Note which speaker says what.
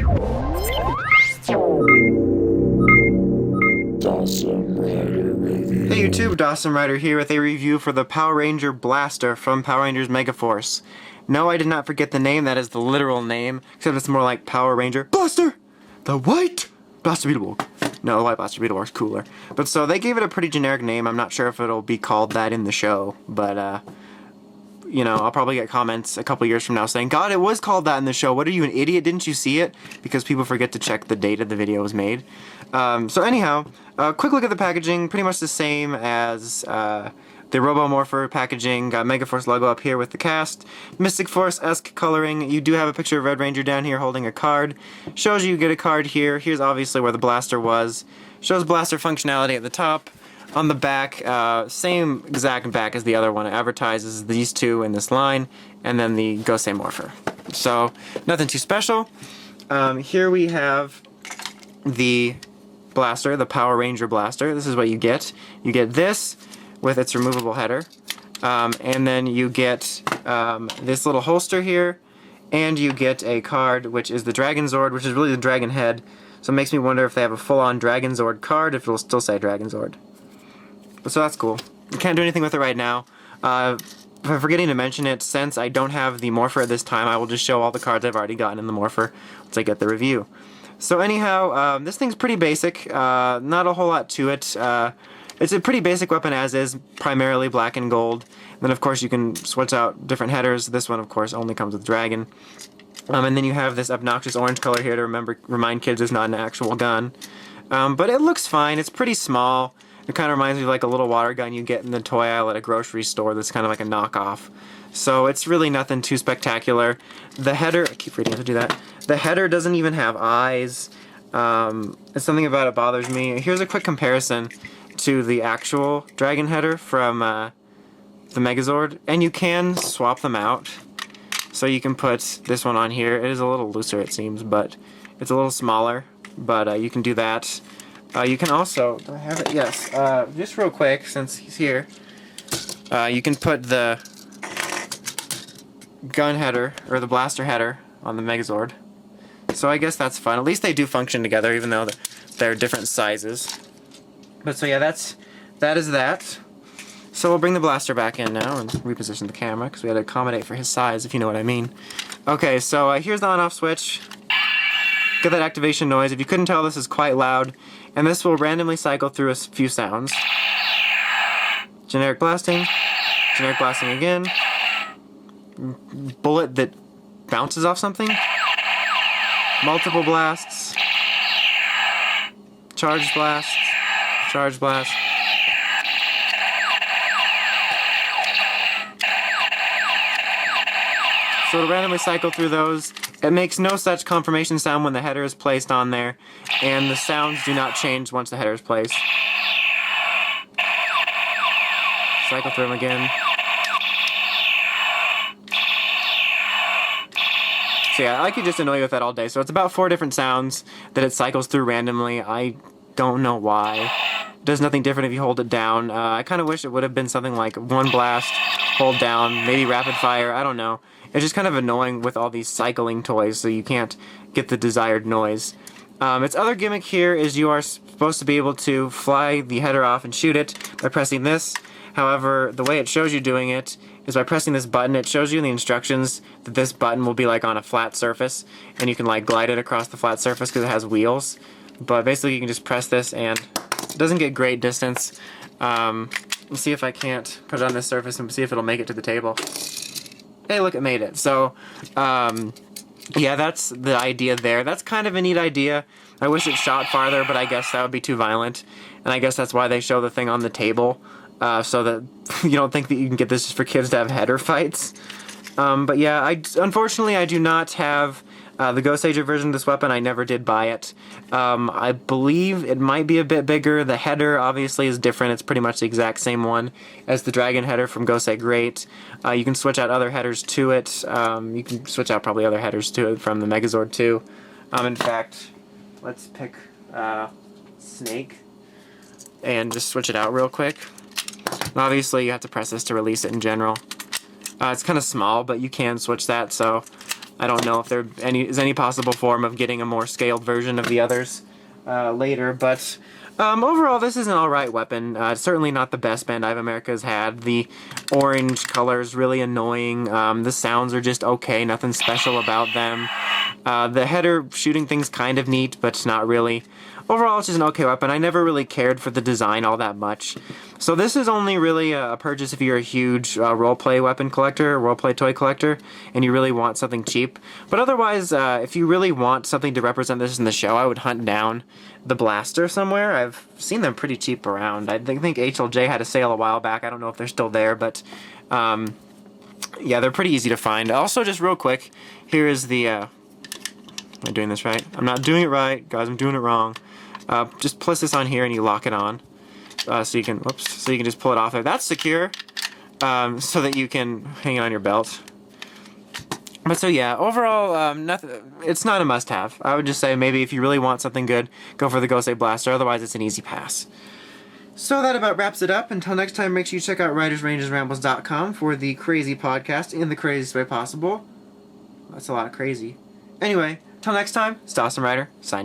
Speaker 1: Hey YouTube, Dawson Rider here with a review for the Power Ranger Blaster from Power Rangers Megaforce. No, I did not forget the name, that is the literal name, except it's more like Power Ranger Blaster! The White Blaster Beetleborg. No, the White Blaster Beetleborg's cooler. But so, they gave it a pretty generic name. I'm not sure if it'll be called that in the show, but you know, I'll probably get comments a couple years from now saying, God, it was called that in the show. What are you, an idiot? Didn't you see it? Because people forget to check the date the video was made. So anyhow, quick look at the packaging. Pretty much the same as the Robomorpher packaging. Got Megaforce logo up here with the cast. Mystic Force-esque coloring. You do have a picture of Red Ranger down here holding a card. Shows you get a card here. Here's obviously where the blaster was. Shows blaster functionality at the top. On the back, same exact back as the other one. It advertises these two in this line, and then the Gosei Morpher. So, nothing too special. Here we have the blaster, the Power Ranger Blaster. This is what you get. You get this with its removable header, and then you get this little holster here, and you get a card, which is the Dragon Zord, which is really the Dragon Head. So it makes me wonder if they have a full-on Dragon Zord card, if it'll still say Dragon Zord. So that's cool. You can't do anything with it right now. If I'm forgetting to mention it, since I don't have the Morpher at this time, I will just show all the cards I've already gotten in the Morpher once I get the review. So anyhow, this thing's pretty basic. Not a whole lot to it. It's a pretty basic weapon as is, primarily black and gold. And then of course you can switch out different headers. This one of course only comes with Dragon. And then you have this obnoxious orange color here to remind kids it's not an actual gun. But it looks fine. It's pretty small. It kind of reminds me of like a little water gun you get in the toy aisle at a grocery store that's kind of like a knockoff. So it's really nothing too spectacular. The header, I keep forgetting to do that. The header doesn't even have eyes. It's something about it bothers me. Here's a quick comparison to the actual Dragon header from the Megazord. And you can swap them out. So you can put this one on here. It is a little looser it seems, but it's a little smaller. But you can do that. You can also, do I have it? Yes. Just real quick, since he's here, you can put the gun header, or the blaster header, on the Megazord. So I guess that's fun. At least they do function together, even though they're different sizes. But so yeah, that is that. So we'll bring the blaster back in now and reposition the camera, because we had to accommodate for his size, if you know what I mean. Okay, so here's the on-off switch. Get that activation noise. If you couldn't tell, this is quite loud. And this will randomly cycle through a few sounds. Generic blasting again. Bullet that bounces off something. Multiple blasts. Charge blast. Charge blast. So it'll randomly cycle through those. It makes no such confirmation sound when the header is placed on there, and the sounds do not change once the header is placed. Cycle through them again. So yeah, I could just annoy you with that all day. So it's about 4 different sounds that it cycles through randomly. I don't know why. It does nothing different if you hold it down. I kind of wish it would have been something like one blast, hold down, maybe rapid fire, I don't know. It's just kind of annoying with all these cycling toys, so you can't get the desired noise. Its other gimmick here is you are supposed to be able to fly the header off and shoot it by pressing this. However, the way it shows you doing it is by pressing this button. It shows you in the instructions that this button will be like on a flat surface, and you can like glide it across the flat surface because it has wheels. But basically you can just press this and it doesn't get great distance. Let's see if I can't put it on this surface and see if it'll make it to the table. Hey, look, it made it. So, yeah, that's the idea there. That's kind of a neat idea. I wish it shot farther, but I guess that would be too violent. And I guess that's why they show the thing on the table, so that you don't think that you can get this just for kids to have header fights. But yeah, unfortunately I do not have the Ghost Ager version of this weapon. I never did buy it. I believe it might be a bit bigger. The header obviously is different. It's pretty much the exact same one as the Dragon header from Gosei Great. You can switch out other headers to it. You can switch out probably other headers to it from the Megazord too. In fact, let's pick Snake and just switch it out real quick. And obviously you have to press this to release it in general. It's kind of small, but you can switch that, so I don't know if there is any possible form of getting a more scaled version of the others later, but overall this is an alright weapon. It's certainly not the best Bandai of America has had. The orange color is really annoying. The sounds are just okay, nothing special about them. The header shooting thing's kind of neat, but not really. Overall, it's just an okay weapon. I never really cared for the design all that much. So this is only really a purchase if you're a huge roleplay weapon collector, roleplay toy collector, and you really want something cheap. But otherwise, if you really want something to represent this in the show, I would hunt down the blaster somewhere. I've seen them pretty cheap around. I think HLJ had a sale a while back. I don't know if they're still there, but yeah, they're pretty easy to find. Also, just real quick, here is the... am I doing this right? I'm not doing it right. Guys, I'm doing it wrong. Just place this on here and you lock it on. So you can just pull it off there. That's secure, so that you can hang it on your belt. But so yeah, overall, it's not a must-have. I would just say maybe if you really want something good, go for the Gosei Blaster. Otherwise, it's an easy pass. So that about wraps it up. Until next time, make sure you check out WritersRangersRambles.com for the crazy podcast in the craziest way possible. That's a lot of crazy. Anyway, till next time, it's Dawson Ryder, signing